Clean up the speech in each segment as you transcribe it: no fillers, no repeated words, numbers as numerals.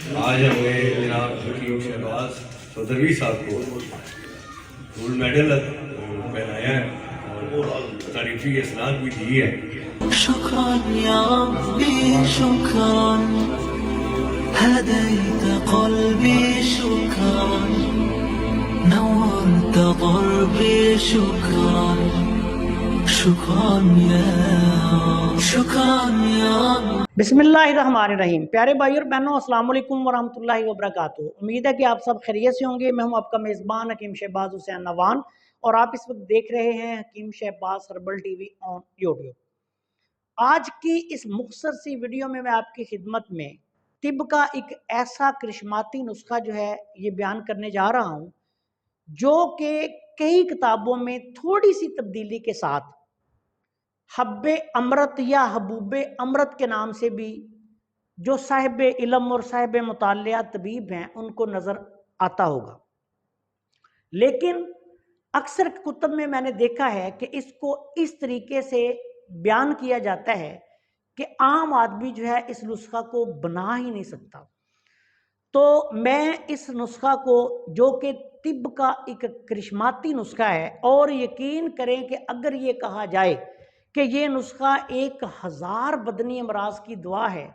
आज हमें जनाब हकीम शहबाज चौधरी साहब को गोल्ड मेडल पहनाया है और तारीफी इसनाद भी दी है। شكرا يا ربي شكرا هديت قلبي شكرا نورت ضربي شكرا شكرا يا شكرا يا رب बिस्मिल्लाहिर्रहमानिर्रहीम। प्यारे भाई और बहनों, अस्सलाम वालेकुम वरहमतुल्लाहि वबरकातुहू। उम्मीद है कि आप सब खैरियत से होंगे। मैं हूं आपका मेज़बान हकीम शहबाज हुसैन नवान और आप इस वक्त देख रहे हैं Hakim Shahbaz herbal TV on YouTube. आज की इस मुख्तसर सी वीडियो में मैं आपकी खिदमत में तिब का एक ऐसा करिश्माती नुस्खा जो है ये बयान करने जा रहा हूँ, जो कि कई किताबों में थोड़ी सी तब्दीली के साथ हब्बे अमृत या हबूबे अमृत के नाम से भी जो साहिब इल्म और साहिब मुतालिया तबीब हैं उनको नज़र आता होगा। लेकिन अक्सर कुतुब में मैंने देखा है कि इसको इस तरीके से बयान किया जाता है कि आम आदमी जो है इस नुस्खा को बना ही नहीं सकता। तो मैं इस नुस्खा को, जो कि तिब का एक करिश्माती नुस्खा है, और यकीन करें कि अगर ये कहा जाए कि ये नुस्खा 1000 बदनी अमराज की दुआ है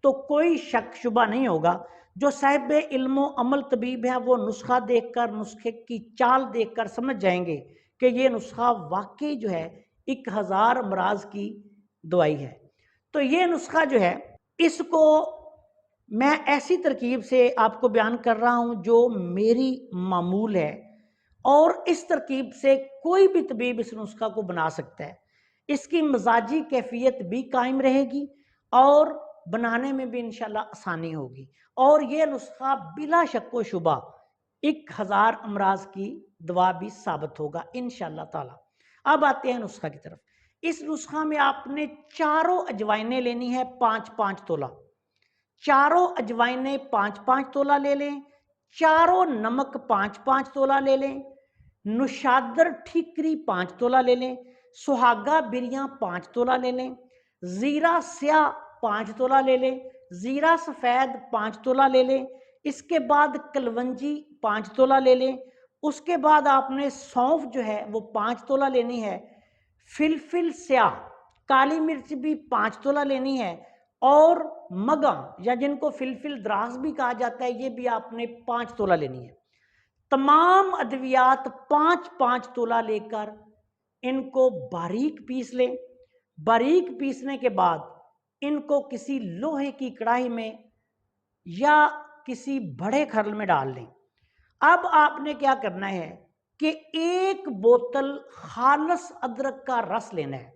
तो कोई शक शुबा नहीं होगा। जो साहिब इल्म अमल तबीब है वो नुस्खा देखकर, नुस्खे की चाल देखकर समझ जाएंगे कि ये नुस्खा वाकई जो है 1000 अमराज की दवाई है। तो ये नुस्खा जो है इसको मैं ऐसी तरकीब से आपको बयान कर रहा हूं जो मेरी मामूल है, और इस तरकीब से कोई भी तबीब इस नुस्खा को बना सकता है। इसकी मजाजी कैफियत भी कायम रहेगी और बनाने में भी इंशाल्लाह आसानी होगी, और ये नुस्खा बिला शक व शुबा 1000 अमराज की दवा भी साबित होगा इंशाल्लाह ताला। अब आते हैं नुस्खा की तरफ। इस नुस्खा में आपने चारों अजवाइनें लेनी है 5-5 तोला। चारों अजवाइनें 5-5 तोला ले लें। चारों नमक 5-5 तोला ले लें। नुशादर ठीकरी 5 तोला ले लें। सुहागा बिरियां 5 तोला ले लें। जीरा स्याह 5 तोला ले लें। जीरा सफ़ेद 5 तोला ले लें। इसके बाद कलवंजी 5 तोला ले लें। उसके बाद आपने सौंफ जो है वो 5 तोला लेनी है। फिलफिल स्याह काली मिर्च भी 5 तोला लेनी है, और मगा या जिनको फिलफिल द्रास भी कहा जाता है ये भी आपने 5 तोला लेनी है। तमाम अद्वियात 5-5 तोला लेकर इनको बारीक पीस लें। बारीक पीसने के बाद इनको किसी लोहे की कढ़ाई में या किसी बड़े खरल में डाल लें। अब आपने क्या करना है कि 1 बोतल खालस अदरक का रस लेना है।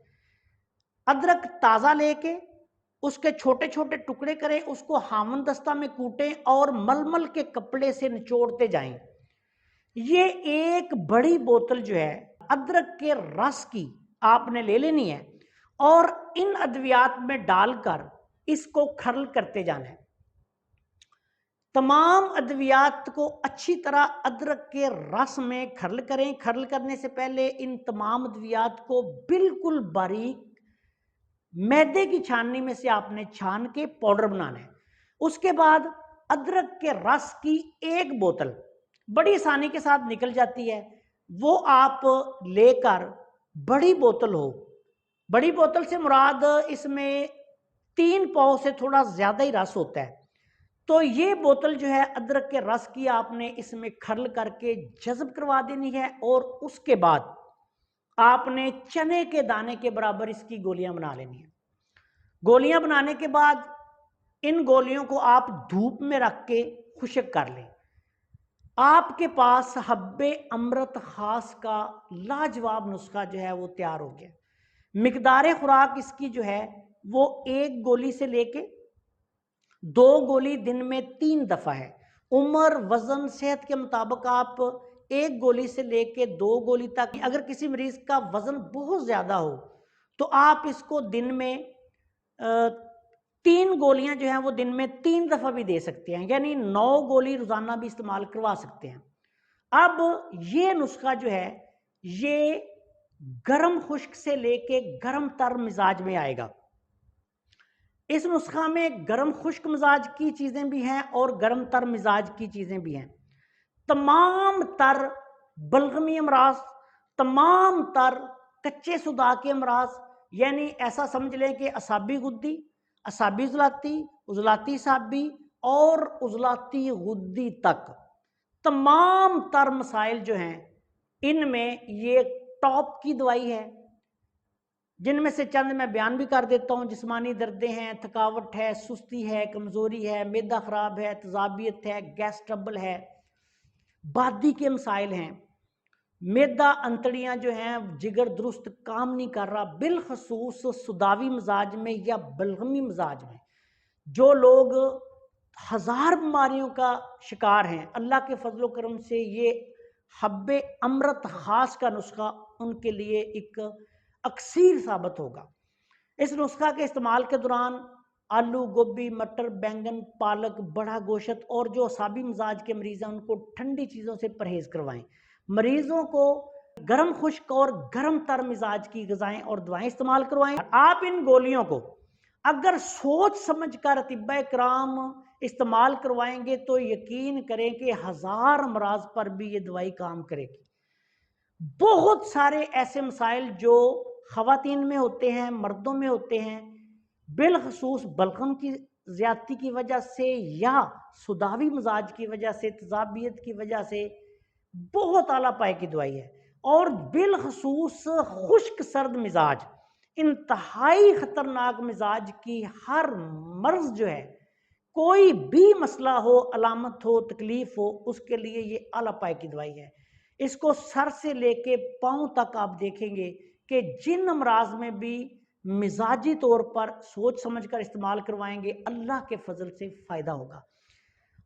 अदरक ताज़ा लेके उसके छोटे छोटे टुकड़े करें, उसको हामन दस्ता में कूटें और मलमल के कपड़े से निचोड़ते जाएं। ये 1 बड़ी बोतल जो है अदरक के रस की आपने ले लेनी है और इन अद्वियात में डालकर इसको खरल करते जाना है। तमाम अद्वियात को अच्छी तरह अदरक के रस में खरल करें। खरल करने से पहले इन तमाम अद्वियात को बिल्कुल बारीक मैदे की छाननी में से आपने छान के पाउडर बनाना है। उसके बाद अदरक के रस की 1 बोतल बड़ी आसानी के साथ निकल जाती है, वो आप लेकर, बड़ी बोतल हो, बड़ी बोतल से मुराद इसमें 3 पाव से थोड़ा ज़्यादा ही रस होता है, तो ये बोतल जो है अदरक के रस की आपने इसमें खरल करके जज़ब करवा देनी है। और उसके बाद आपने चने के दाने के बराबर इसकी गोलियां बना लेनी है। गोलियां बनाने के बाद इन गोलियों को आप धूप में रख के खुश्क कर लें। आपके पास हब्बे अमृत खास का लाजवाब नुस्खा जो है वो तैयार हो गया। मिकदार खुराक इसकी जो है वो 1 गोली से लेके 2 गोली दिन में 3 दफ़ा है। उम्र, वज़न, सेहत के मुताबिक आप 1 गोली से लेके 2 गोली तक। अगर किसी मरीज़ का वज़न बहुत ज़्यादा हो तो आप इसको दिन में 3 गोलियां जो हैं वो दिन में 3 दफ़ा भी दे सकते हैं, यानी 9 गोली रोज़ाना भी इस्तेमाल करवा सकते हैं। अब ये नुस्खा जो है ये गर्म खुश्क से लेके गर्म तर मिजाज में आएगा। इस नुस्खा में गर्म खुश्क मिजाज की चीज़ें भी हैं और गर्म तर मिजाज की चीज़ें भी हैं। तमाम तर बलगमी अमराज, तमाम तर कच्चे सुदा के अमराज, यानी ऐसा समझ लें कि असाबी गुद्दी, असाबी उजलाती, उजलाती असाबी और उजलाती गुद्दी तक तमाम तर मसाइल जो हैं, इनमें ये टॉप की दवाई है, जिनमें से चंद मैं बयान भी कर देता हूँ। जिस्मानी दर्दें हैं, थकावट है, सुस्ती है, कमज़ोरी है, मैदा ख़राब है, तजाबियत है, गैस ट्रबल है, बादी के मसाइल हैं, मैदा अंतड़ियाँ जो हैं, जिगर दुरुस्त काम नहीं कर रहा, बिलखसूस सुदावी मिजाज में या बलगमी मिजाज में जो लोग हज़ार बीमारियों का शिकार हैं, अल्लाह के फजलो करम से ये हब्बे अमृत ख़ास का नुस्खा उनके लिए एक अक्सीर साबित होगा। इस नुस्खा के इस्तेमाल के दौरान आलू, गोभी, मटर, बैंगन, पालक, बड़ा गोश्त और जो असाबी मिजाज के मरीज़ हैं उनको ठंडी चीज़ों से परहेज़ करवाएं। मरीज़ों को गर्म खुश्क और गर्म तर मिजाज की ग़िज़ाएं और दवाएं इस्तेमाल करवाएं। आप इन गोलियों को अगर सोच समझ कर अतिब्बा कराम इस्तेमाल करवाएंगे तो यकीन करें कि हज़ार अमराज पर भी ये दवाई काम करेगी। बहुत सारे ऐसे मसाइल जो ख़वातीन में होते हैं, मर्दों में होते हैं, बिलखसूस बलगम की ज़्यादती की वजह से या सुदावी मिजाज की वजह से, तजाबियत की वजह से, बहुत आला पाए की दवाई है। और बिलखसूस खुश्क सर्द मिजाज, इंतहाई ख़तरनाक मिजाज की हर मर्ज़ जो है, कोई भी मसला हो, अलामत हो, तकलीफ हो, उसके लिए ये आला पाए की दवाई है। इसको सर से लेके पाँव तक आप देखेंगे कि जिन अमराज में भी मिजाजी तौर पर सोच समझ कर इस्तेमाल करवाएंगे, अल्लाह के फजल से फ़ायदा होगा।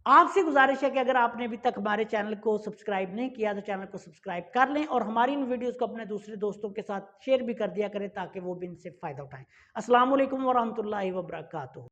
आपसे गुजारिश है कि अगर आपने अभी तक हमारे चैनल को सब्सक्राइब नहीं किया तो चैनल को सब्सक्राइब कर लें और हमारी इन वीडियोस को अपने दूसरे दोस्तों के साथ शेयर भी कर दिया करें ताकि वो भी इनसे फ़ायदा उठाएं। अस्सलाम वालेकुम वरहमतुल्लाहि वबरकातुहू।